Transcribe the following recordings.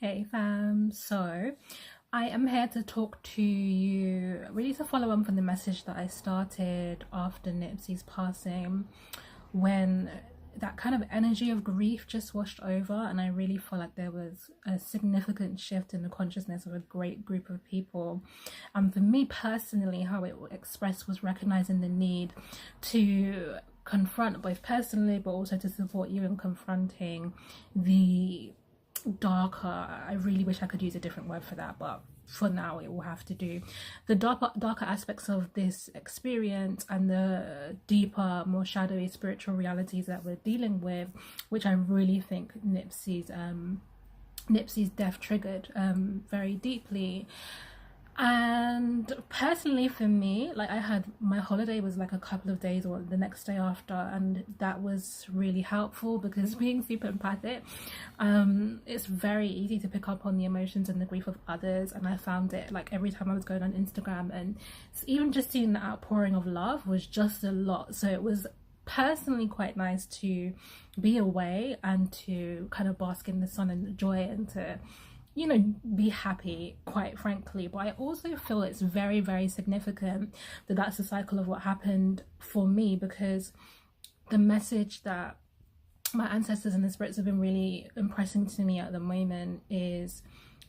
Hey fam, so I am here to talk to you, really to follow on from the message that I started after Nipsey's passing, when that kind of energy of grief just washed over, and I really felt like there was a significant shift in the consciousness of a great group of people. And for me personally, how it expressed was recognizing the need to confront, both personally but also to support you in confronting the darker, I really wish I could use a different word for that, but for now it will have to do, the darker aspects of this experience and the deeper, more shadowy spiritual realities that we're dealing with, which I really think Nipsey's death triggered very deeply. And personally for me, like, I had, my holiday was like a couple of days or the next day after, and that was really helpful because being super empathic, it's very easy to pick up on the emotions and the grief of others. And I found it, like, every time I was going on Instagram, and even just seeing the outpouring of love was just a lot. So it was personally quite nice to be away and to kind of bask in the sun and the joy, and to, you know, be happy, quite frankly. But I also feel it's very, very significant that that's the cycle of what happened for me, because the message that my ancestors and the spirits have been really impressing to me at the moment is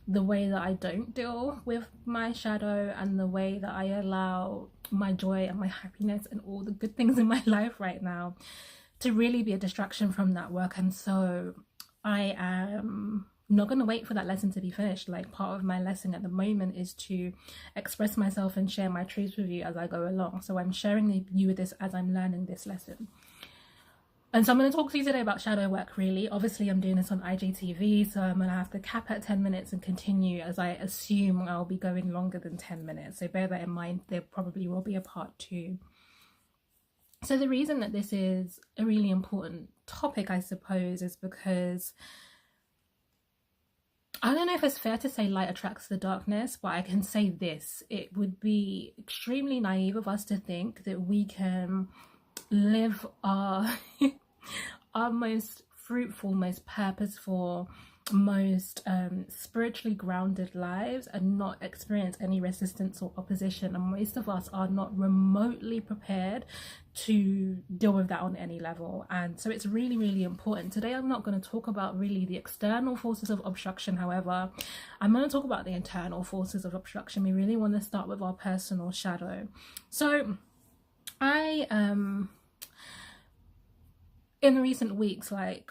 the way that I don't deal with my shadow, and the way that I allow my joy and my happiness and all the good things in my life right now to really be a distraction from that work. And so I am not going to wait for that lesson to be finished. Like, part of my lesson at the moment is to express myself and share my truths with you as I go along. So I'm sharing you with this as I'm learning this lesson. And so I'm going to talk to you today about shadow work, really. Obviously, I'm doing this on IGTV, so I'm going to have to cap at 10 minutes and continue, as I assume I'll be going longer than 10 minutes. So bear that in mind. There probably will be a part 2. So the reason that this is a really important topic, I suppose, is because I don't know if it's fair to say light attracts the darkness, but I can say this: it would be extremely naive of us to think that we can live our our most fruitful, most purposeful, most spiritually grounded lives and not experience any resistance or opposition. And most of us are not remotely prepared to deal with that on any level. And so it's really, really important. Today I'm not going to talk about really the external forces of obstruction. However, I'm going to talk about the internal forces of obstruction. We really want to start with our personal shadow. So I in recent weeks, like,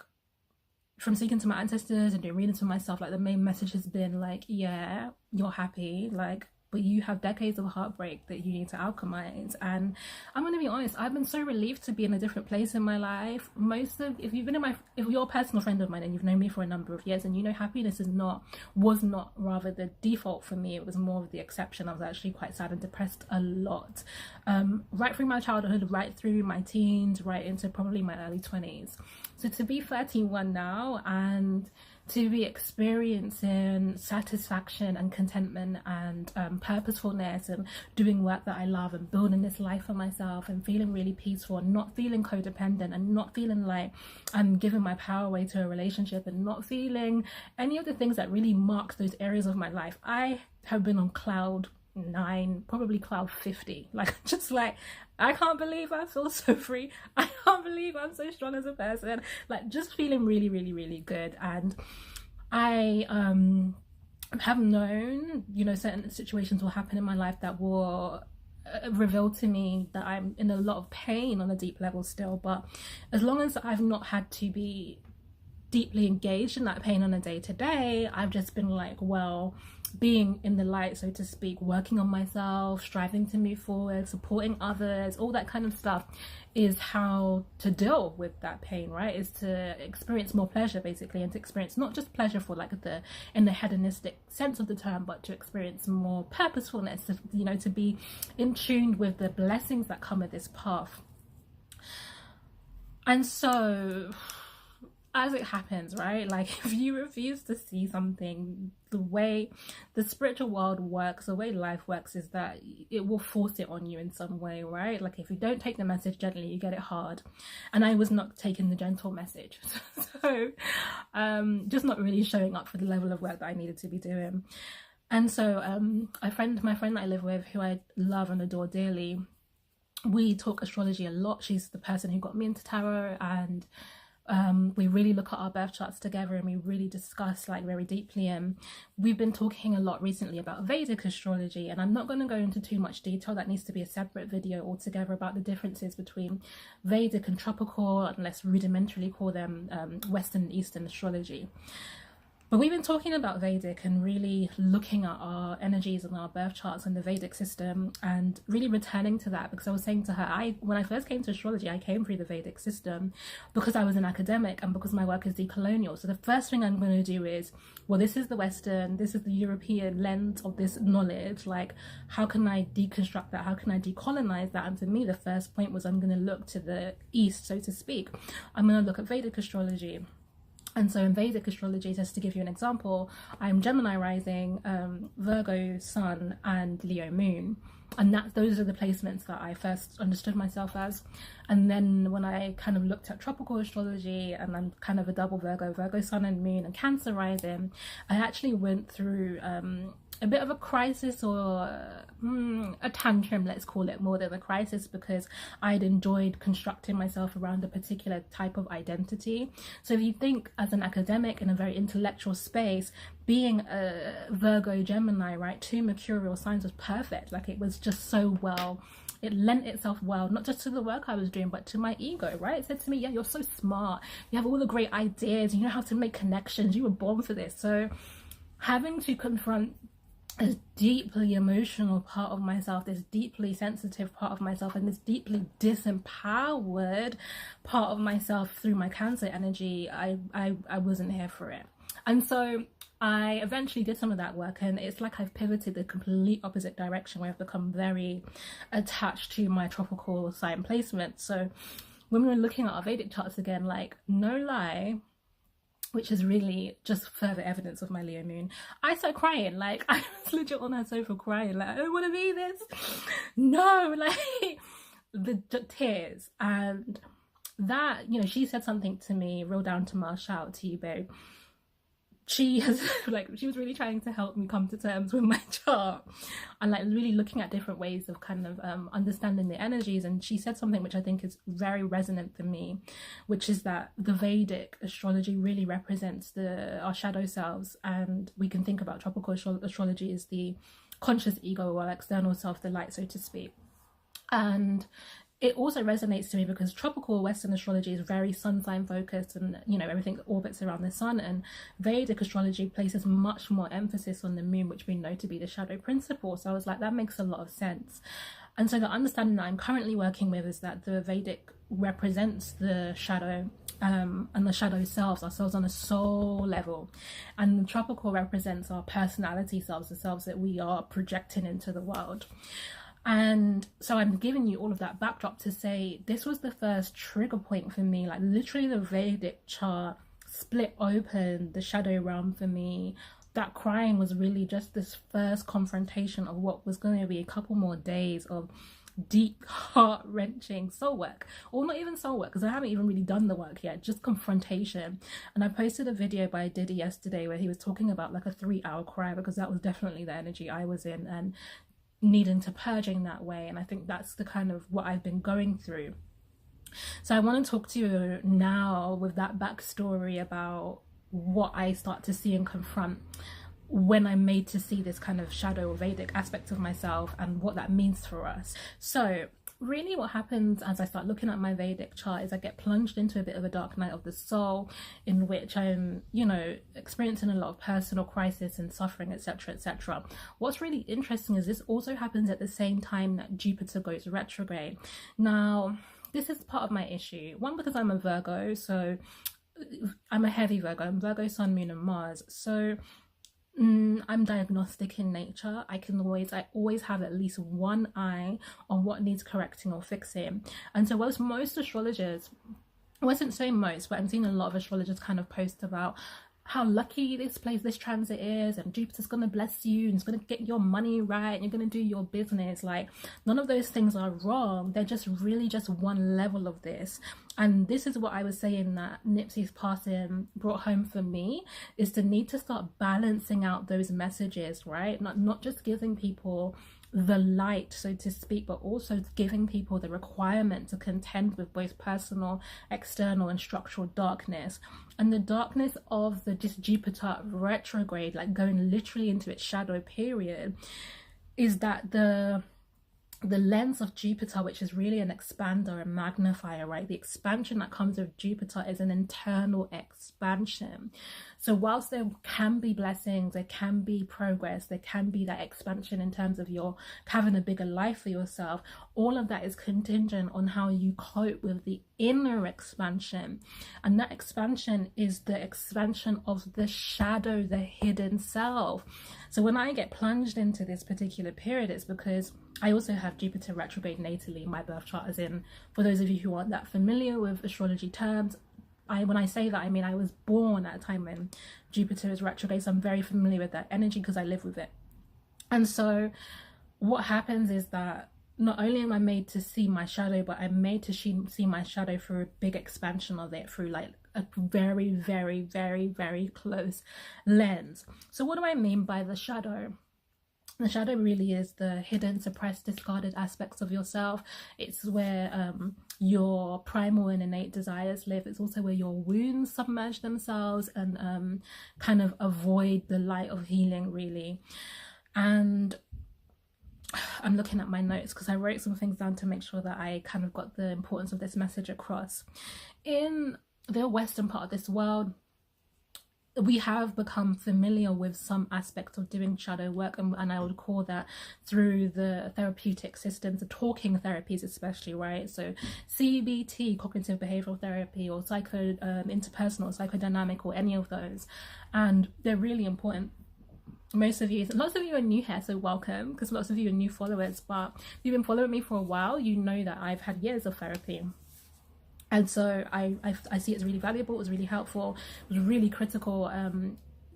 from speaking to my ancestors and doing readings for myself, like, the main message has been like, yeah, you're happy, like, but you have decades of heartbreak that you need to alchemize. And I'm going to be honest, I've been so relieved to be in a different place in my life. If you're a personal friend of mine and you've known me for a number of years, and you know, happiness was not rather the default for me, it was more of the exception. I was actually quite sad and depressed a lot, right through my childhood, right through my teens, right into probably my early 20s. So to be 31 now and to be experiencing satisfaction and contentment and purposefulness and doing work that I love and building this life for myself and feeling really peaceful and not feeling codependent and not feeling like I'm giving my power away to a relationship and not feeling any of the things that really mark those areas of my life. I have been on cloud 9, probably cloud 50, like, just like, I can't believe I feel so free, I can't believe I'm so strong as a person, like, just feeling really, really, really good. And I have known, you know, certain situations will happen in my life that will reveal to me that I'm in a lot of pain on a deep level still, but as long as I've not had to be deeply engaged in that pain on a day-to-day, I've just been like, well, being in the light, so to speak, working on myself, striving to move forward, supporting others, all that kind of stuff is how to deal with that pain, right? Is to experience more pleasure, basically, and to experience not just pleasure for like in the hedonistic sense of the term, but to experience more purposefulness, you know, to be in tune with the blessings that come with this path. And so as it happens, right? Like, if you refuse to see something, the way the spiritual world works, the way life works, is that it will force it on you in some way, right? Like, if you don't take the message gently, you get it hard. And I was not taking the gentle message. So just not really showing up for the level of work that I needed to be doing. And so my friend that I live with, who I love and adore dearly, we talk astrology a lot. She's the person who got me into tarot, and we really look at our birth charts together, and we really discuss like very deeply. And we've been talking a lot recently about Vedic astrology, and I'm not going to go into too much detail. That needs to be a separate video altogether about the differences between Vedic and tropical, and let's rudimentarily call them Western and Eastern astrology. But we've been talking about Vedic and really looking at our energies and our birth charts and the Vedic system, and really returning to that, because I was saying to her, when I first came to astrology, I came through the Vedic system because I was an academic and because my work is decolonial. So the first thing I'm going to do is, well, this is the Western, this is the European lens of this knowledge. Like, how can I deconstruct that? How can I decolonize that? And for me, the first point was, I'm going to look to the East, so to speak. I'm going to look at Vedic astrology. And so in Vedic astrology, just to give you an example, I'm Gemini rising, Virgo sun, and Leo moon. And those are the placements that I first understood myself as. And then when I kind of looked at tropical astrology, and I'm kind of a double Virgo sun and moon, and Cancer rising, I actually went through a bit of a crisis, or a tantrum, let's call it, more than a crisis, because I'd enjoyed constructing myself around a particular type of identity. So if you think as an academic in a very intellectual space, being a Virgo Gemini, right, two mercurial signs, was perfect. Like, it was just so well, it lent itself well, not just to the work I was doing, but to my ego, right? It said to me, yeah, you're so smart, you have all the great ideas, you know how to make connections, you were born for this. So having to confront this deeply emotional part of myself, this deeply sensitive part of myself, and this deeply disempowered part of myself through my Cancer energy, I wasn't here for it. And so I eventually did some of that work, and it's like I've pivoted the complete opposite direction, where I've become very attached to my tropical sign placement. So when we were looking at our Vedic charts again, like, no lie, which is really just further evidence of my Leo moon, I started crying. Like, I was legit on her sofa crying, like, I don't want to be this. No, like, the tears. And that, you know, she said something to me, real down to my shout out to you, babe. She has, like, she was really trying to help me come to terms with my chart, and like really looking at different ways of kind of understanding the energies. And she said something which I think is very resonant for me, which is that the Vedic astrology really represents our shadow selves, and we can think about tropical astrology as the conscious ego, or external self, the light, so to speak. And it also resonates to me because tropical Western astrology is very sun sign focused, and, you know, everything orbits around the sun, and Vedic astrology places much more emphasis on the moon, which we know to be the shadow principle. So I was like, that makes a lot of sense. And so the understanding that I'm currently working with is that the Vedic represents the shadow, and the shadow selves, ourselves on a soul level, and the tropical represents our personality selves, the selves that we are projecting into the world. And so I'm giving you all of that backdrop to say this was the first trigger point for me. Like, literally the Vedic chart split open the shadow realm for me. That crying was really just this first confrontation of what was going to be a couple more days of deep, heart-wrenching soul work, or not even soul work, because I haven't even really done the work yet, just confrontation. And I posted a video by Diddy yesterday where he was talking about like a 3-hour cry, because that was definitely the energy I was in, and needing to purging that way. And I think that's the kind of what I've been going through. So I want to talk to you now with that backstory about what I start to see and confront when I'm made to see this kind of shadow or Vedic aspect of myself, and what that means for us. So really what happens as I start looking at my Vedic chart is I get plunged into a bit of a dark night of the soul, in which I'm, you know, experiencing a lot of personal crisis and suffering, etc, etc. What's really interesting is this also happens at the same time that Jupiter goes retrograde. Now, this is part of my issue. One, because I'm a Virgo, so I'm a heavy Virgo. I'm Virgo, Sun, Moon and Mars. So I'm diagnostic in nature. I always have at least one eye on what needs correcting or fixing. And so whilst most astrologers I wasn't saying most, but I'm seeing a lot of astrologers kind of post about how lucky this transit is, and Jupiter's gonna bless you and it's gonna get your money right and you're gonna do your business. Like, none of those things are wrong. They're just really just one level of this. And this is what I was saying that Nipsey's passing brought home for me, is the need to start balancing out those messages, right? Not just giving people the light, so to speak, but also giving people the requirement to contend with both personal, external, and structural darkness. And the darkness of the just Jupiter retrograde, like going literally into its shadow period, is that the lens of Jupiter, which is really an expander and magnifier, right? The expansion that comes with Jupiter is an internal expansion. So whilst there can be blessings, there can be progress, there can be that expansion in terms of your having a bigger life for yourself, all of that is contingent on how you cope with the inner expansion. And that expansion is the expansion of the shadow, the hidden self. So when I get plunged into this particular period, it's because I also have Jupiter retrograde natally in my birth chart, as in, for those of you who aren't that familiar with astrology terms, when I say that, I mean I was born at a time when Jupiter is retrograde, so I'm very familiar with that energy because I live with it. And so what happens is that not only am I made to see my shadow, but I'm made to see my shadow through a big expansion of it, through like a very, very, very, very close lens. So what do I mean by the shadow? The shadow really is the hidden, suppressed, discarded aspects of yourself. It's where your primal and innate desires live. It's also where your wounds submerge themselves and kind of avoid the light of healing, really. And I'm looking at my notes because I wrote some things down to make sure that I kind of got the importance of this message across. In the Western part of this world, we have become familiar with some aspects of doing shadow work, and I would call that through the therapeutic systems, the talking therapies especially, right? So CBT, cognitive behavioral therapy, or interpersonal, psychodynamic, or any of those, and they're really important. Lots of you are new here, so welcome, because lots of you are new followers, but if you've been following me for a while, you know that I've had years of therapy. And so I see it's really valuable, it was really helpful, it was really critical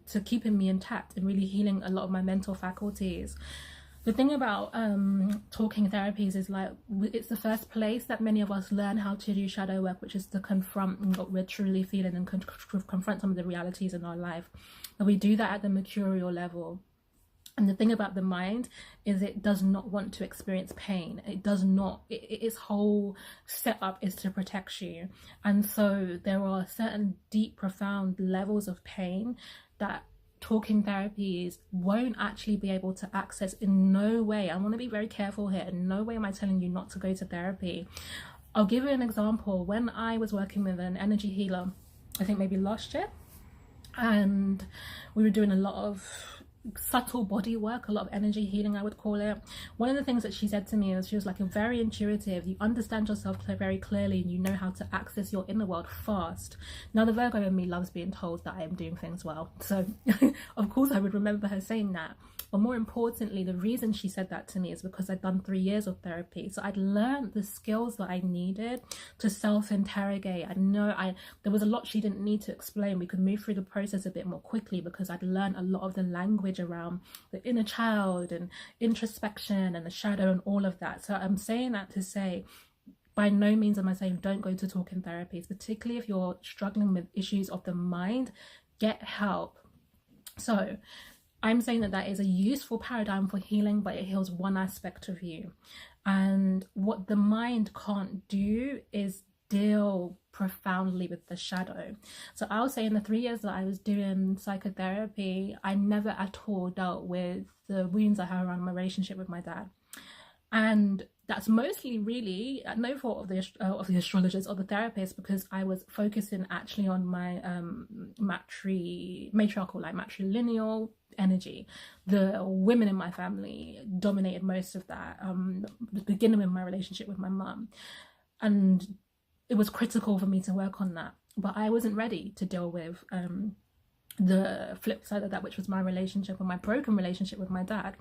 to keeping me intact and really healing a lot of my mental faculties. The thing about talking therapies is, like, it's the first place that many of us learn how to do shadow work, which is to confront what we're truly feeling and confront some of the realities in our life. And we do that at the mercurial level. And the thing about the mind is it does not want to experience pain. It does not, its whole setup is to protect you. And so there are certain deep, profound levels of pain that talking therapies won't actually be able to access. In no way, I want to be very careful here, in no way am I telling you not to go to therapy. I'll give you an example. When I was working with an energy healer, I think maybe last year, and we were doing a lot of subtle body work, a lot of energy healing, I would call it. One of the things that she said to me was, she was like, you're very intuitive, you understand yourself very clearly, and you know how to access your inner world fast. Now the Virgo in me loves being told that I am doing things well, so of course I would remember her saying that. But more importantly, the reason she said that to me is because I'd done 3 years of therapy. So I'd learned the skills that I needed to self-interrogate. There was a lot she didn't need to explain. We could move through the process a bit more quickly because I'd learned a lot of the language around the inner child and introspection and the shadow and all of that. So I'm saying that to say, by no means am I saying don't go to talking therapies, particularly if you're struggling with issues of the mind. Get help. So I'm saying that is a useful paradigm for healing, but it heals one aspect of you. And what the mind can't do is deal profoundly with the shadow. So I'll say in the 3 years that I was doing psychotherapy, I never at all dealt with the wounds I had around my relationship with my dad. And that's mostly really no fault of the astrologers or the therapists, because I was focusing actually on my matriarchal, like matrilineal energy. The women in my family dominated most of that, beginning with my relationship with my mum, and it was critical for me to work on that. But I wasn't ready to deal with the flip side of that, which was my relationship, and my broken relationship with my dad.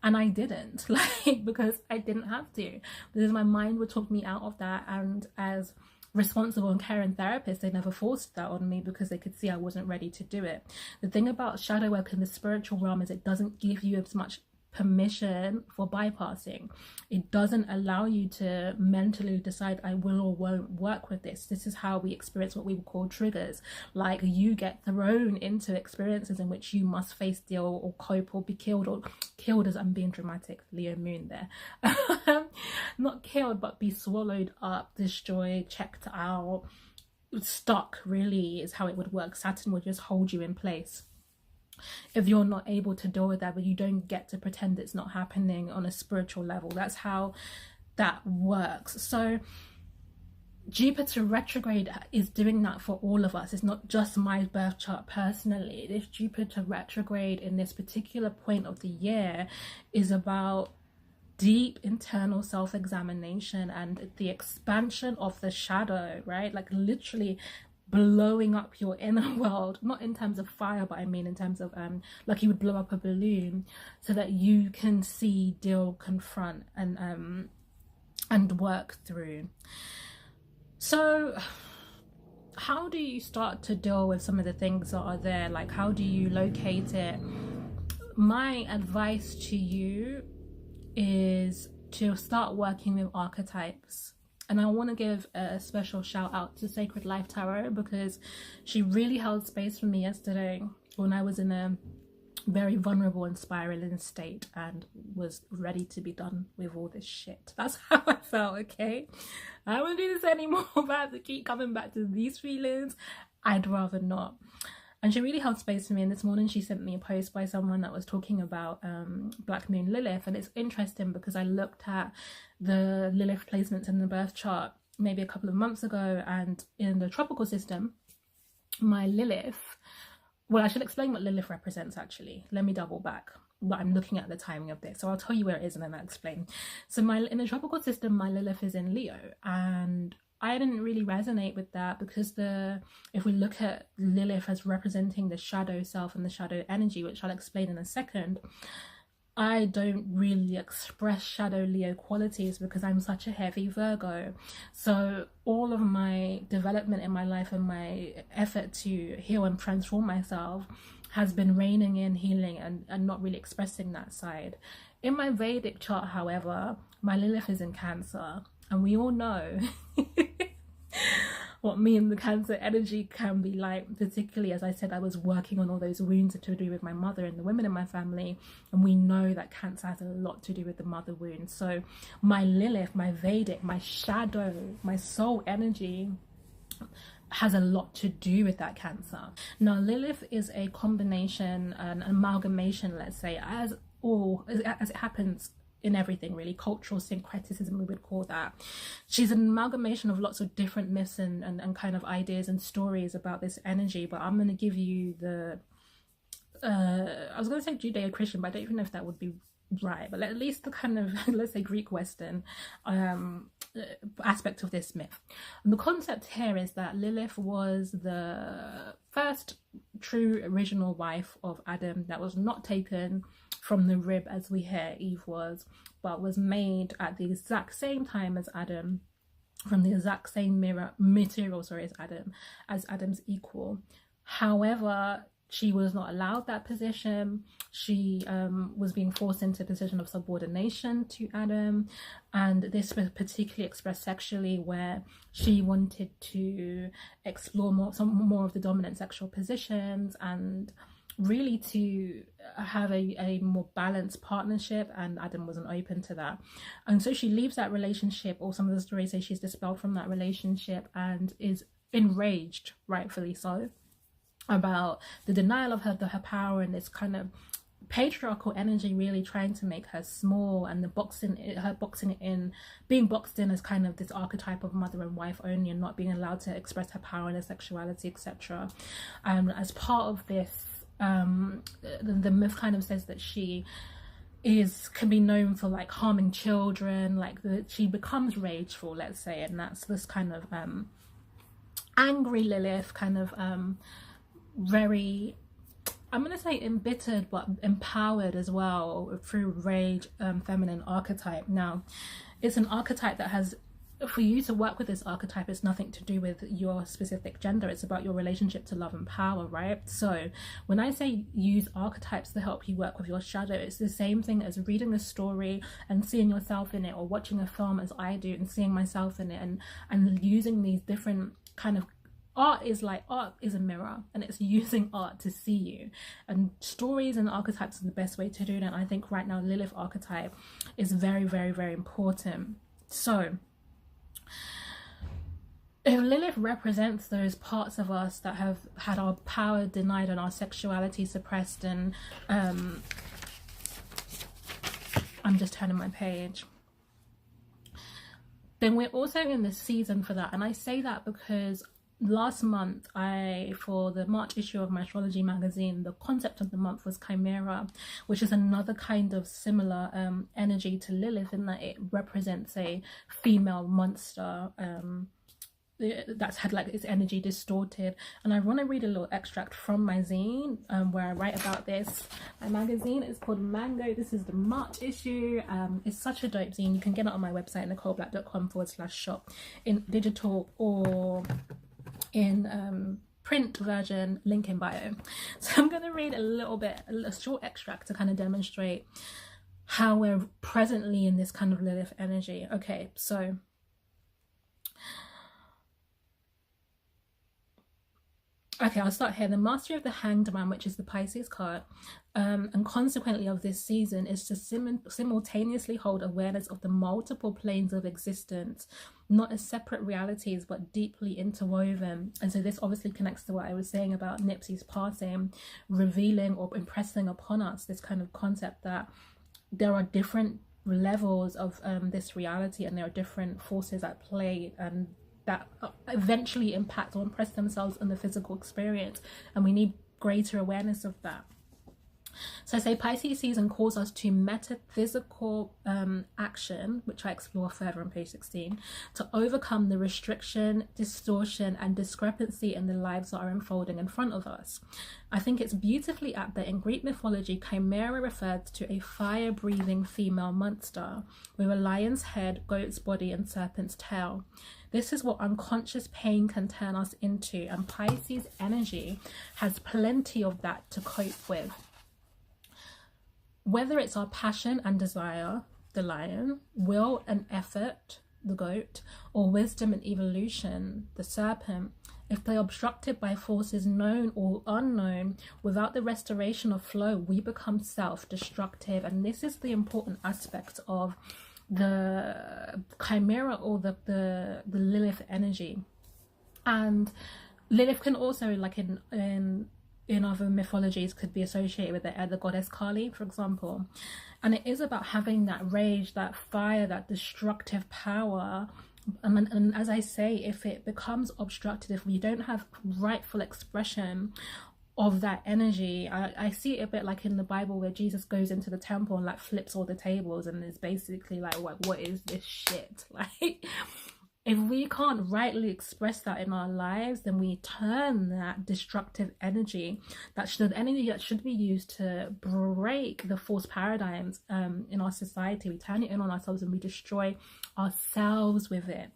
And I didn't, like, because I didn't have to, because my mind would talk me out of that. And as responsible and caring therapists, they never forced that on me because they could see I wasn't ready to do it. The thing about shadow work in the spiritual realm is it doesn't give you as much permission for bypassing. It doesn't allow you to mentally decide I will or won't work with this. This is how we experience what we would call triggers. Like, you get thrown into experiences in which you must face, deal, or cope, or be killed, or killed as I'm being dramatic, Leo moon there. Not killed, but be swallowed up, destroyed, checked out, stuck, really is how it would work. Saturn would just hold you in place if you're not able to deal with that, but you don't get to pretend it's not happening on a spiritual level. That's how that works. So Jupiter retrograde is doing that for all of us. It's not just my birth chart personally. This Jupiter retrograde in this particular point of the year is about deep internal self-examination and the expansion of the shadow, right? Like literally blowing up your inner world, not in terms of fire, but I mean in terms of like you would blow up a balloon, so that you can see, deal, confront, and work through. So how do you start to deal with some of the things that are there? Like, how do you locate it? My advice to you is to start working with archetypes. And I want to give a special shout out to Sacred Life Tarot, because she really held space for me yesterday when I was in a very vulnerable and spiraling state and was ready to be done with all this shit. That's how I felt, okay? I don't want to do this anymore, but I have to keep coming back to these feelings. I'd rather not. And she really held space for me. And this morning she sent me a post by someone that was talking about Black Moon Lilith. And it's interesting because I looked at the Lilith placements in the birth chart maybe a couple of months ago, and in the tropical system, my Lilith, well, I should explain what Lilith represents actually. Let me double back. But I'm looking at the timing of this, so I'll tell you where it is and then I'll explain. So in the tropical system, my Lilith is in Leo, and I didn't really resonate with that because if we look at Lilith as representing the shadow self and the shadow energy, which I'll explain in a second, I don't really express shadow Leo qualities because I'm such a heavy Virgo. So all of my development in my life and my effort to heal and transform myself has been reining in, healing, and not really expressing that side. In my Vedic chart, however, my Lilith is in Cancer, and we all know what me and the Cancer energy can be like. Particularly, as I said, I was working on all those wounds to do with my mother and the women in my family, and we know that Cancer has a lot to do with the mother wound. So my Lilith, my Vedic, my shadow, my soul energy has a lot to do with that Cancer. Now Lilith is a combination, an amalgamation, let's say, as it happens in everything really, cultural syncretism we would call that. She's an amalgamation of lots of different myths and kind of ideas and stories about this energy, but I'm going to give you the I was going to say Judeo-Christian, but I don't even know if that would be right, but at least the kind of let's say Greek Western aspect of this myth. And the concept here is that Lilith was the first true original wife of Adam that was not taken from the rib as we hear Eve was, but was made at the exact same time as Adam, from the exact same material as Adam's equal. However, she was not allowed that position. She was being forced into a position of subordination to Adam, and this was particularly expressed sexually, where she wanted to explore some more of the dominant sexual positions and really to have a more balanced partnership, and Adam wasn't open to that. And so she leaves that relationship, or some of the stories say she's dispelled from that relationship, and is enraged, rightfully so, about the denial of her power and this kind of patriarchal energy really trying to make her small, and being boxed in as kind of this archetype of mother and wife only, and not being allowed to express her power and her sexuality, etc. As part of this, the myth kind of says that she can be known for like harming children, like she becomes rageful, let's say, and that's this kind of angry Lilith, kind of very, I'm gonna say embittered, but empowered as well through rage, feminine archetype. Now it's an archetype that has for you to work with this archetype, it's nothing to do with your specific gender. It's about your relationship to love and power, right? So when I say use archetypes to help you work with your shadow, it's the same thing as reading a story and seeing yourself in it, or watching a film as I do and seeing myself in it, and using these different kind of art is a mirror, and it's using art to see you, and stories and archetypes are the best way to do that. And I think right now Lilith archetype is very, very, very important. So if Lilith represents those parts of us that have had our power denied and our sexuality suppressed, and I'm just turning my page, then we're also in the season for that. And I say that because last month, for the March issue of my astrology magazine, the concept of the month was Chimera, which is another kind of similar energy to Lilith, in that it represents a female monster that's had like its energy distorted. And I want to read a little extract from my zine where I write about this. My magazine is called Mango. This is the March issue. It's such a dope zine. You can get it on my website, nicoleblack.com/shop, in digital or in print version, link in bio. So I'm going to read a short extract to kind of demonstrate how we're presently in this kind of Lilith energy. Okay, so I'll start here. The mastery of the Hanged Man, which is the Pisces card, and consequently of this season, is to simultaneously hold awareness of the multiple planes of existence, not as separate realities, but deeply interwoven. And so this obviously connects to what I was saying about Nipsey's passing, revealing or impressing upon us this kind of concept that there are different levels of this reality, and there are different forces at play, and that eventually impact or impress themselves on the physical experience, and we need greater awareness of that. So I say Pisces season calls us to metaphysical action, which I explore further on page 16, to overcome the restriction, distortion and discrepancy in the lives that are unfolding in front of us. I think it's beautifully apt that in Greek mythology, Chimera referred to a fire-breathing female monster with a lion's head, goat's body and serpent's tail. This is what unconscious pain can turn us into, and Pisces energy has plenty of that to cope with. Whether it's our passion and desire, the lion, will and effort, the goat, or wisdom and evolution, the serpent, if they're obstructed by forces known or unknown, without the restoration of flow, we become self-destructive. And this is the important aspect of the Chimera, or the Lilith energy. And Lilith can also, like in other mythologies, could be associated with the goddess Kali, for example. And it is about having that rage, that fire, that destructive power. And as I say, if it becomes obstructed, if we don't have rightful expression of that energy, I see it a bit like in the Bible, where Jesus goes into the temple and like flips all the tables and is basically like, what is this shit? Like, if we can't rightly express that in our lives, then we turn that destructive energy, that should be used to break the false paradigms in our society. We turn it in on ourselves and we destroy ourselves with it.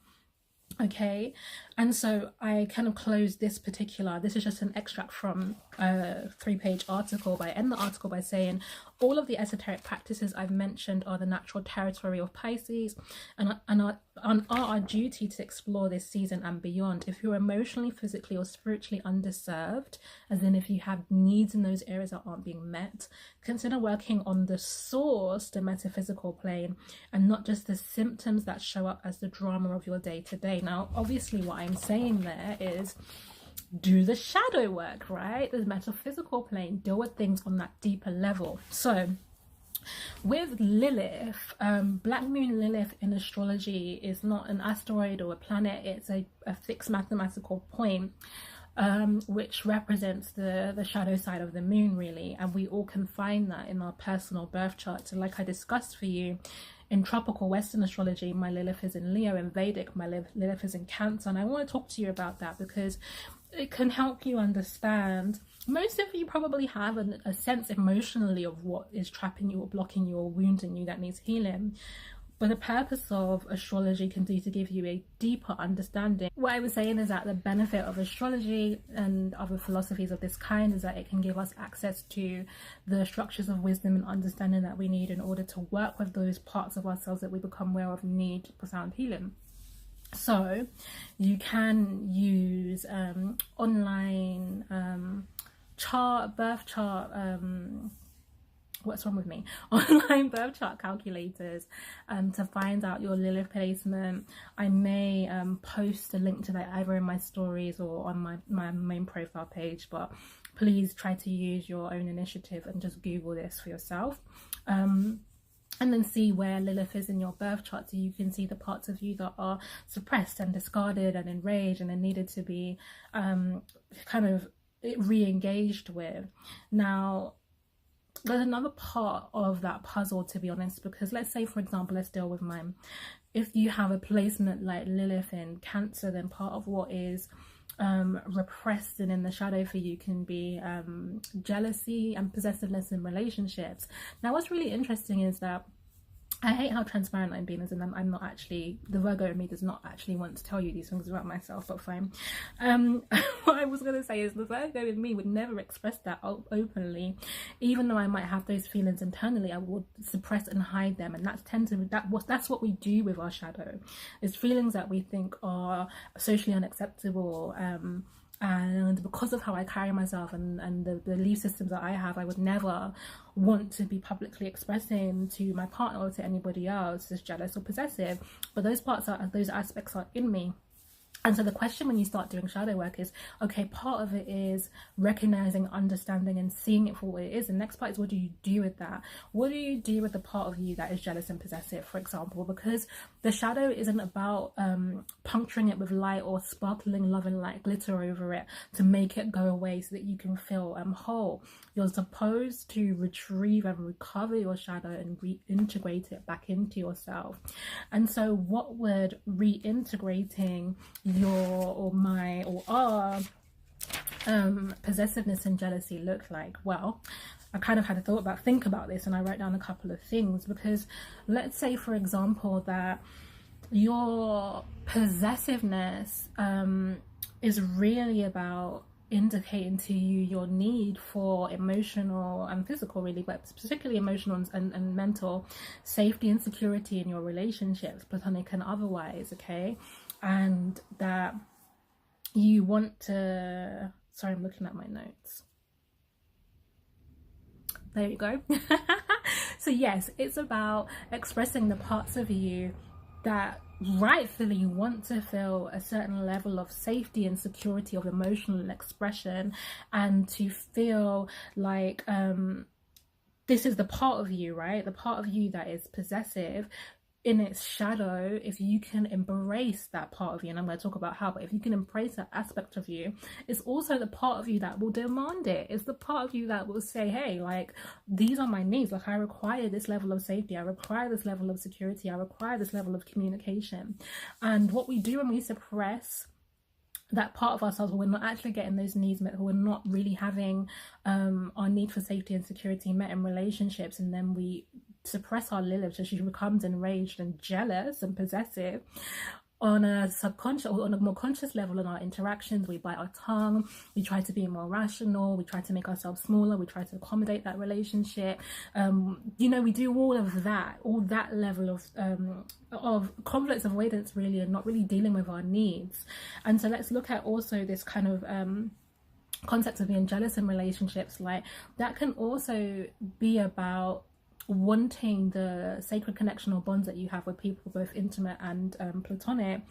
Okay, and so I kind of close this is just an extract from a 3-page article, but I end the article by saying all of the esoteric practices I've mentioned are the natural territory of Pisces, and are our duty to explore this season and beyond. If you're emotionally, physically or spiritually underserved, as in if you have needs in those areas that aren't being met, consider working on the source, the metaphysical plane, and not just the symptoms that show up as the drama of your day-to-day. Now, obviously what I'm saying there is do the shadow work, right? The metaphysical plane, deal with things on that deeper level. So with Lilith, Black Moon Lilith in astrology is not an asteroid or a planet. It's a fixed mathematical point, which represents the shadow side of the moon, really. And we all can find that in our personal birth charts. And like I discussed for you, in tropical Western astrology, my Lilith is in Leo. In Vedic, my Lilith is in Cancer. And I want to talk to you about that because it can help you understand. Most of you probably have a sense emotionally of what is trapping you or blocking you or wounding you that needs healing. but the purpose of astrology can do to give you a deeper understanding. What I was saying is that the benefit of astrology and other philosophies of this kind is that it can give us access to the structures of wisdom and understanding that we need in order to work with those parts of ourselves that we become aware of need profound healing. So you can use online birth chart, what's wrong with me, online birth chart calculators to find out your Lilith placement. I may post a link to that either in my stories or on my main profile page, but please try to use your own initiative and just Google this for yourself. And then see where Lilith is in your birth chart, so you can see the parts of you that are suppressed and discarded and enraged and then needed to be kind of re-engaged with. Now, there's another part of that puzzle, to be honest, because let's say, for example, let's deal with mine. If you have a placement like Lilith in Cancer, then part of what is repressed and in the shadow for you can be jealousy and possessiveness in relationships. Now, what's really interesting is that I hate how transparent I'm being, as in I'm not actually, the Virgo in me does not actually want to tell you these things about myself, but fine. What I was going to say is the Virgo in me would never express that openly. Even though I might have those feelings internally, I would suppress and hide them, and that's what we do with our shadow. It's feelings that we think are socially unacceptable, and because of how I carry myself and the belief systems that I have, I would never want to be publicly expressing to my partner or to anybody else as jealous or possessive. But those aspects are in me. And so the question when you start doing shadow work is, okay, part of it is recognizing, understanding and seeing it for what it is. The next part is, what do you do with that? What do you do with the part of you that is jealous and possessive, for example? Because the shadow isn't about puncturing it with light or sparkling love and light glitter over it to make it go away so that you can feel whole. You're supposed to retrieve and recover your shadow and reintegrate it back into yourself. And so what would reintegrating our possessiveness and jealousy look like? Well, I kind of had a think about this, and I wrote down a couple of things. Because let's say, for example, that your possessiveness is really about indicating to you your need for emotional and physical, really, but particularly emotional and mental safety and security in your relationships, platonic and otherwise, okay? And that you want to, sorry, I'm looking at my notes. There you go. So yes, it's about expressing the parts of you that rightfully want to feel a certain level of safety and security of emotional expression, and to feel like this is the part of you, right? The part of you that is possessive in its shadow. If you can embrace that part of you, and I'm going to talk about how, but if you can embrace that aspect of you, it's also the part of you that will demand it. It's the part of you that will say, hey, like, these are my needs. Like, I require this level of safety. I require this level of security. I require this level of communication. And what we do when we suppress that part of ourselves, where we're not actually getting those needs met, where we're not really having our need for safety and security met in relationships, and then we suppress our Lilith so she becomes enraged and jealous and possessive on a subconscious or on a more conscious level in our interactions. We bite our tongue, we try to be more rational, we try to make ourselves smaller, we try to accommodate that relationship. We do all that level of conflicts avoidance, really, and not really dealing with our needs. And so let's look at also this kind of concept of being jealous in relationships. Like, that can also be about wanting the sacred connection or bonds that you have with people, both intimate and platonic,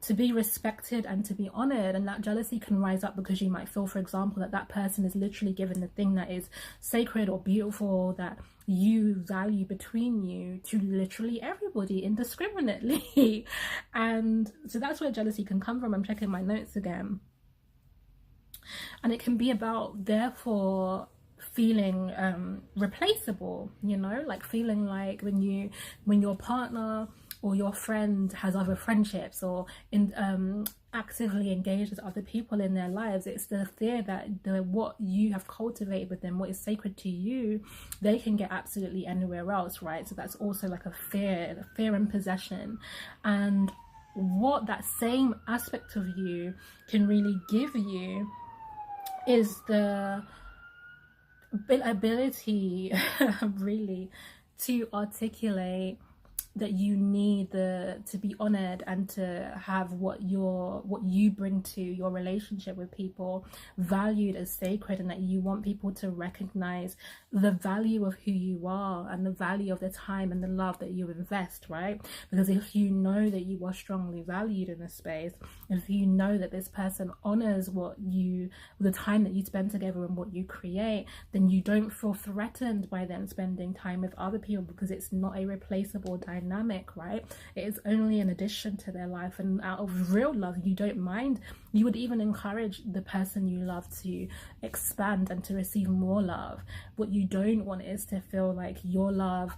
to be respected and to be honored. And that jealousy can rise up because you might feel, for example, that person is literally given the thing that is sacred or beautiful that you value between you to literally everybody indiscriminately. And so that's where jealousy can come from. I'm checking my notes again. And it can be about, therefore, feeling replaceable, like feeling like when your partner or your friend has other friendships, or in actively engaged with other people in their lives. It's the fear that what you have cultivated with them, what is sacred to you, they can get absolutely anywhere else, right? So that's also like a fear and possession. And what that same aspect of you can really give you is the ability really to articulate that you need to be honored and to have what you bring to your relationship with people valued as sacred, and that you want people to recognize the value of who you are and the value of the time and the love that you invest, right? Because if you know that you are strongly valued in this space, if you know that this person honors the time that you spend together and what you create, then you don't feel threatened by them spending time with other people, because it's not a replaceable dynamic, right? It is only an addition to their life, and out of real love, you don't mind. You would even encourage the person you love to expand and to receive more love. What you don't want is to feel like your love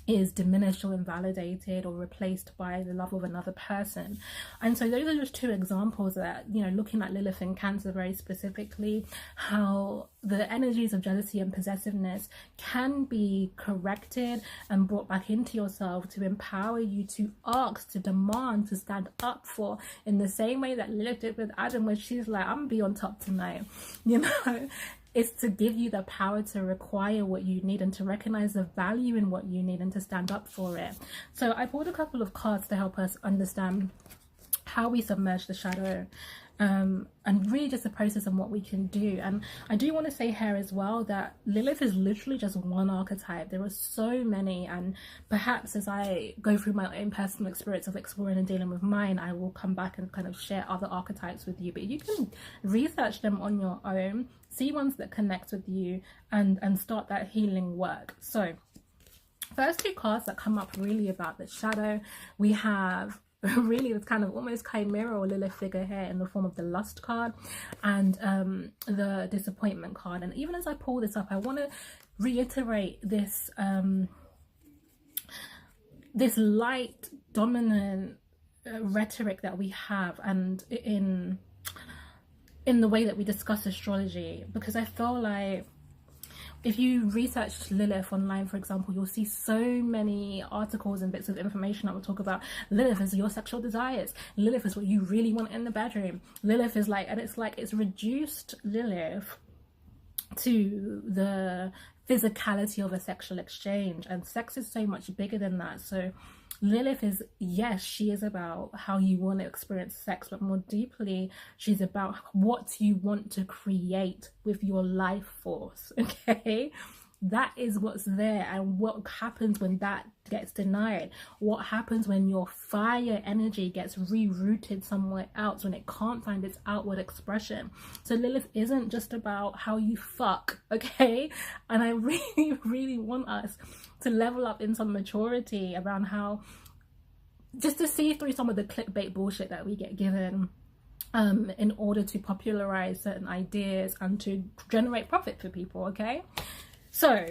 is diminished or invalidated or replaced by the love of another person. And so those are just two examples that, you know, looking at Lilith in Cancer very specifically, how the energies of jealousy and possessiveness can be corrected and brought back into yourself to empower you to ask, to demand, to stand up for, in the same way that Lilith did with Adam, where she's like, I'm gonna be on top tonight, you know. It's to give you the power to require what you need and to recognize the value in what you need and to stand up for it. So I pulled a couple of cards to help us understand how we submerge the shadow, and really just the process and what we can do. And I do want to say here as well that Lilith is literally just one archetype. There are so many, and perhaps as I go through my own personal experience of exploring and dealing with mine, I will come back and kind of share other archetypes with you, but you can research them on your own, see ones that connect with you, and start that healing work. So first two cards that come up really about the shadow, we have really this kind of almost chimera or Lilith figure here in the form of the Lust card and the Disappointment card. And even as I pull this up, I want to reiterate this this light dominant rhetoric that we have, and in the way that we discuss astrology, because I feel like if you research Lilith online, for example, you'll see so many articles and bits of information that will talk about Lilith is your sexual desires. Lilith is what you really want in the bedroom. Lilith is like, and it's like it's reduced Lilith to the physicality of a sexual exchange, and sex is so much bigger than that. So Lilith is, yes, she is about how you want to experience sex, but more deeply, she's about what you want to create with your life force, okay? That is what's there, and what happens when that gets denied. What happens when your fire energy gets rerouted somewhere else, when it can't find its outward expression. So Lilith isn't just about how you fuck, okay? And I really, really want us to level up in some maturity around how, just to see through some of the clickbait bullshit that we get given in order to popularize certain ideas and to generate profit for people, okay? So,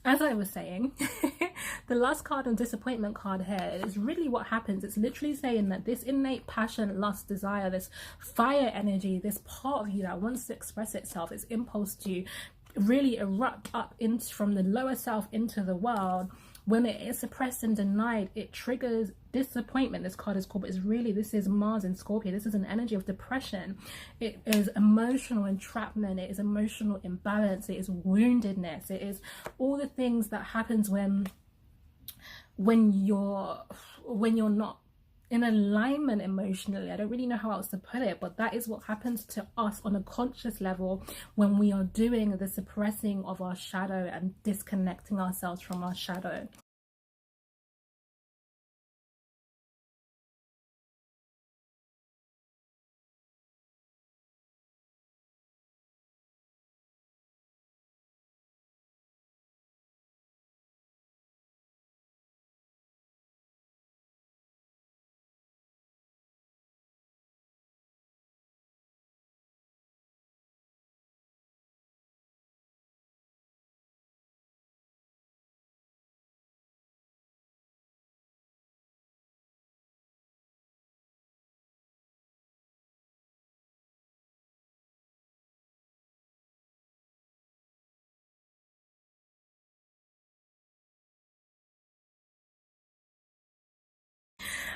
as I was saying, the Lust card and Disappointment card here is really what happens. It's literally saying that this innate passion, lust, desire, this fire energy, this part of you that wants to express itself, its impulse to really erupt up from the lower self into the world, when it is suppressed and denied, it triggers disappointment. This card is called, but this is Mars in Scorpio. This is an energy of depression. It is emotional entrapment. It is emotional imbalance. It is woundedness. It is all the things that happens when you're not in alignment emotionally. I don't really know how else to put it, but that is what happens to us on a conscious level when we are doing the suppressing of our shadow and disconnecting ourselves from our shadow.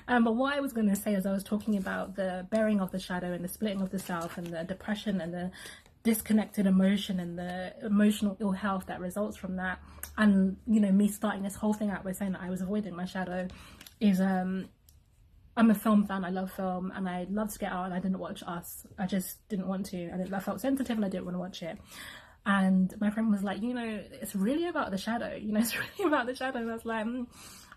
But what I was going to say as I was talking about the burying of the shadow and the splitting of the self and the depression and the disconnected emotion and the emotional ill health that results from that, and you know, me starting this whole thing out by saying that I was avoiding my shadow, is I'm a film fan. I love film, and I loved to get out, and I didn't watch Us. I just didn't want to. I felt sensitive, and I didn't want to watch it. And my friend was like, you know, it's really about the shadow. You know, it's really about the shadow. And I was like,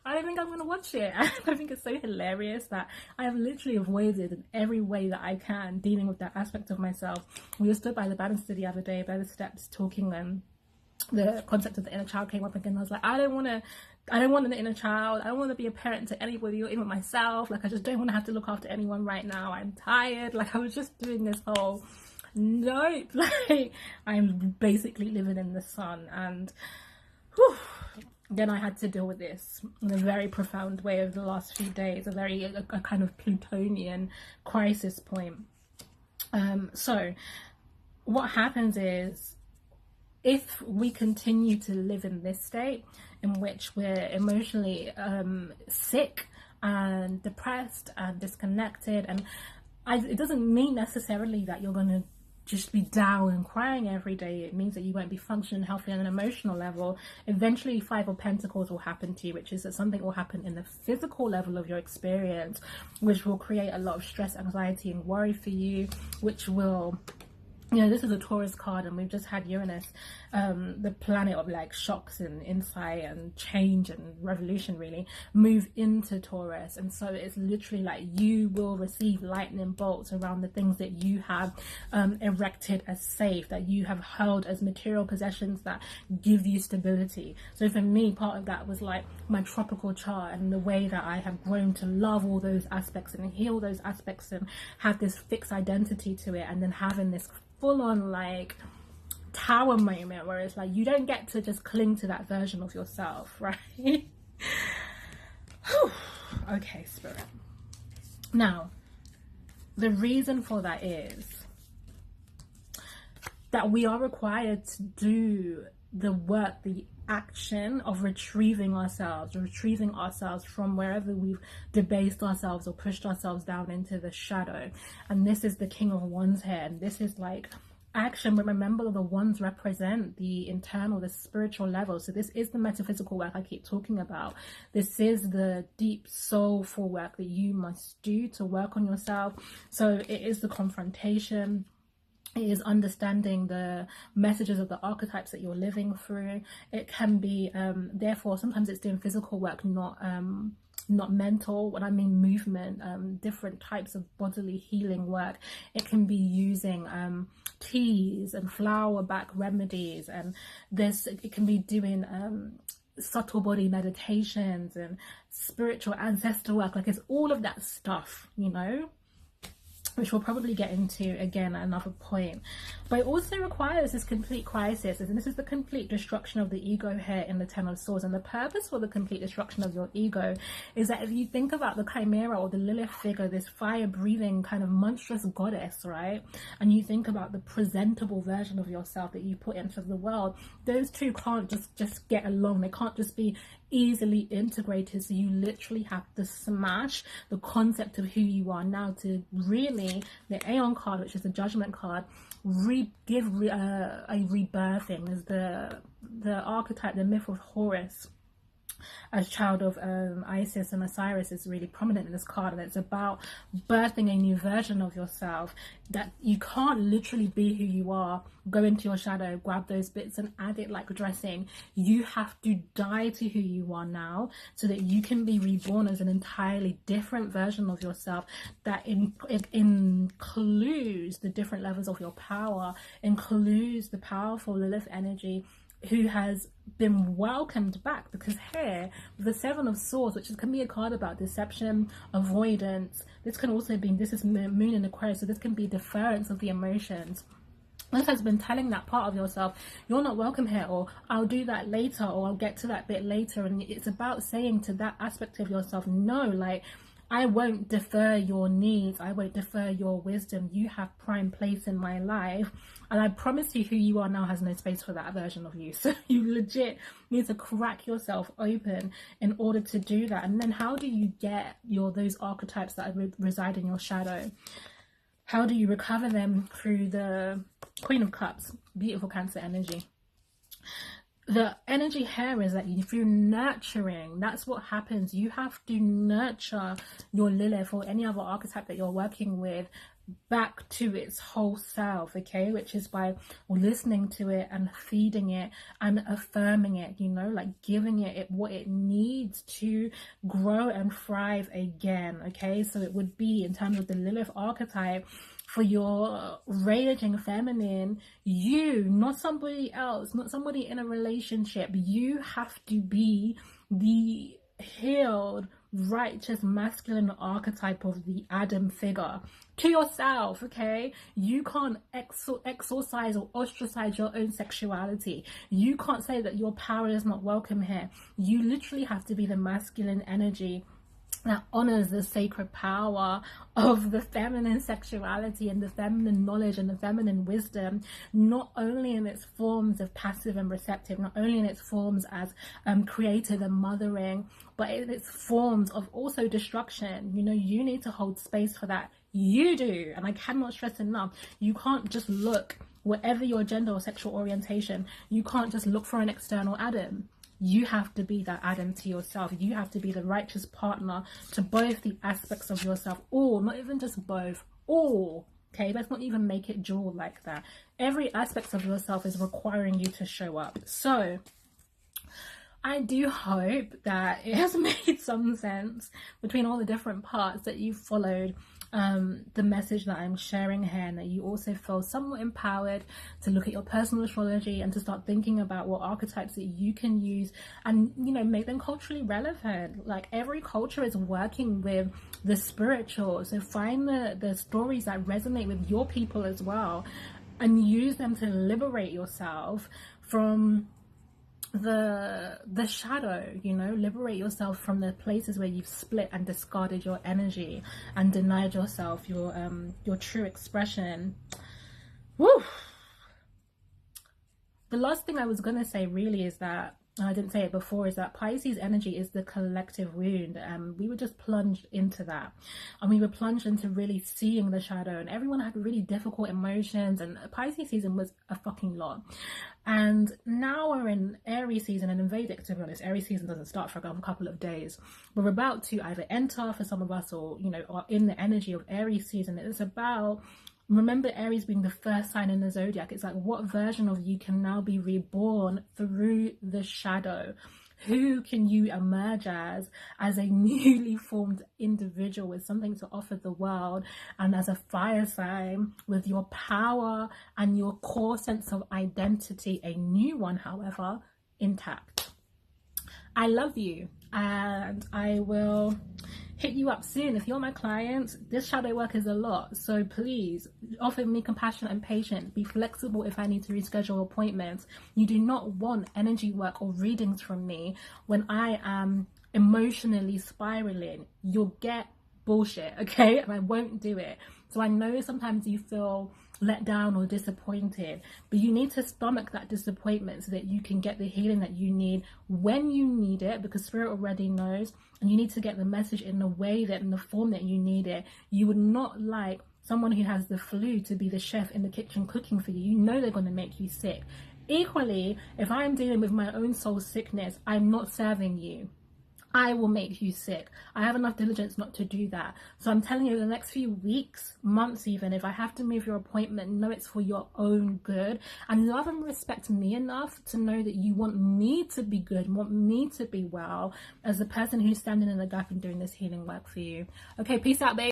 I don't think I'm going to watch it. I think it's so hilarious that I have literally avoided in every way that I can dealing with that aspect of myself. We were stood by the banister the other day, by the steps, talking, and the concept of the inner child came up again. I was like, I don't want an inner child. I don't want to be a parent to anybody or even myself. Like, I just don't want to have to look after anyone right now. I'm tired. Like, I was just doing this whole, nope. Like, I'm basically living in the sun. And whew, then I had to deal with this in a very profound way over the last few days, a kind of Plutonian crisis point. So what happens is, if we continue to live in this state in which we're emotionally sick and depressed and disconnected, and it doesn't mean necessarily that you're going to just be down and crying every day. It means that you won't be functioning healthy on an emotional level. Eventually, Five of Pentacles will happen to you, which is that something will happen in the physical level of your experience, which will create a lot of stress, anxiety, and worry for you, which will, you know, this is a Taurus card, and we've just had Uranus, the planet of like shocks and insight and change and revolution, really move into Taurus. And so it's literally like you will receive lightning bolts around the things that you have erected as safe, that you have held as material possessions that give you stability. So for me, part of that was like my tropical chart and the way that I have grown to love all those aspects and heal those aspects and have this fixed identity to it, and then having this full-on like tower moment where it's like you don't get to just cling to that version of yourself, right? Okay, Spirit. Now, the reason for that is that we are required to do the work, the action of retrieving ourselves from wherever we've debased ourselves or pushed ourselves down into the shadow. And this is the King of Wands here, and this is like action. But remember, the wands represent the internal, the spiritual level. So this is the metaphysical work I keep talking about. This is the deep soulful work that you must do to work on yourself. So it is the confrontation. It is understanding the messages of the archetypes that you're living through. It can be, therefore, sometimes it's doing physical work, not mental. When I mean movement, different types of bodily healing work. It can be using teas and flower back remedies, and it can be doing subtle body meditations and spiritual ancestor work. Like, it's all of that stuff, you know, which we'll probably get into again at another point. But it also requires this complete crisis, and this is the complete destruction of the ego here in the Ten of Swords. And the purpose for the complete destruction of your ego is that if you think about the Chimera or the Lilith figure, this fire-breathing kind of monstrous goddess, right? And you think about the presentable version of yourself that you put into the world, those two can't just get along. They can't just be easily integrated. So you literally have to smash the concept of who you are now to really, the Aeon card, which is the Judgment card, give a rebirthing. Is the archetype, the myth of Horus as child of Isis and Osiris is really prominent in this card, and it's about birthing a new version of yourself, that you can't literally be who you are, go into your shadow, grab those bits and add it like dressing. You have to die to who you are now so that you can be reborn as an entirely different version of yourself that includes the different levels of your power, includes the powerful Lilith energy who has been welcomed back. Because here, the Seven of Swords, which can be a card about deception, avoidance, this can also be, this is Moon in Aquarius, so this can be deference of the emotions. This has been telling that part of yourself, you're not welcome here, or I'll do that later, or I'll get to that bit later. And it's about saying to that aspect of yourself, no, like, I won't defer your needs. I won't defer your wisdom. You have prime place in my life. And I promise you, who you are now has no space for that version of you. So you legit need to crack yourself open in order to do that. And then how do you get those archetypes that reside in your shadow? How do you recover them? Through the Queen of Cups, beautiful Cancer energy. The energy here is that through nurturing, that's what happens. You have to nurture your Lilith or any other archetype that you're working with back to its whole self, okay, which is by listening to it and feeding it and affirming it, you know, like giving it what it needs to grow and thrive again, okay. So it would be, in terms of the Lilith archetype, for your raging feminine, you, not somebody else, not somebody in a relationship, you have to be the healed, righteous, masculine archetype of the Adam figure to yourself, okay? You can't exorcise or ostracize your own sexuality. You can't say that your power is not welcome here. You literally have to be the masculine energy that honors the sacred power of the feminine sexuality and the feminine knowledge and the feminine wisdom, not only in its forms of passive and receptive, not only in its forms as creative and mothering, but in its forms of also destruction. You know, you need to hold space for that. You do. And I cannot stress enough, you can't just look, whatever your gender or sexual orientation, you can't just look for an external Adam. You have to be that Adam to yourself. You have to be the righteous partner to both the aspects of yourself, or not even just both, all. Okay, let's not even make it dual like that. Every aspect of yourself is requiring you to show up. So I do hope that it has made some sense between all the different parts that you've followed the message that I'm sharing here, and that you also feel somewhat empowered to look at your personal astrology and to start thinking about what archetypes that you can use and, you know, make them culturally relevant. Like, every culture is working with the spiritual, so find the stories that resonate with your people as well and use them to liberate yourself from the shadow, you know, liberate yourself from the places where you've split and discarded your energy and denied yourself your true expression. Woo! The last thing I was gonna say really is that, I didn't say it before, is that Pisces energy is the collective wound. We were just plunged into that, and we were plunged into really seeing the shadow, and everyone had really difficult emotions, and Pisces season was a fucking lot. And now we're in Aries season, and in Vedic, to be honest, Aries season doesn't start for a couple of days. We're about to either enter, for some of us, or, you know, are in the energy of Aries season. It's about, remember Aries being the first sign in the zodiac. It's like, what version of you can now be reborn through the shadow? Who can you emerge as a newly formed individual with something to offer the world, and as a fire sign with your power and your core sense of identity, a new one, however, intact. I love you, and I will hit you up soon. If you're my client, this shadow work is a lot, so please offer me compassion and patience. Be flexible if I need to reschedule appointments. You do not want energy work or readings from me when I am emotionally spiraling. You'll get bullshit, okay? And I won't do it. So I know sometimes you feel let down or disappointed, but you need to stomach that disappointment so that you can get the healing that you need when you need it, because spirit already knows, and you need to get the message in the way that, in the form that you need it. You would not like someone who has the flu to be the chef in the kitchen cooking for you. You know they're going to make you sick. Equally, if I'm dealing with my own soul sickness, I'm not serving you. I will make you sick. I have enough diligence not to do that. So I'm telling you, the next few weeks, months even, if I have to move your appointment, know it's for your own good. And love and respect me enough to know that you want me to be good, want me to be well, as the person who's standing in the gap and doing this healing work for you. Okay, peace out, babe.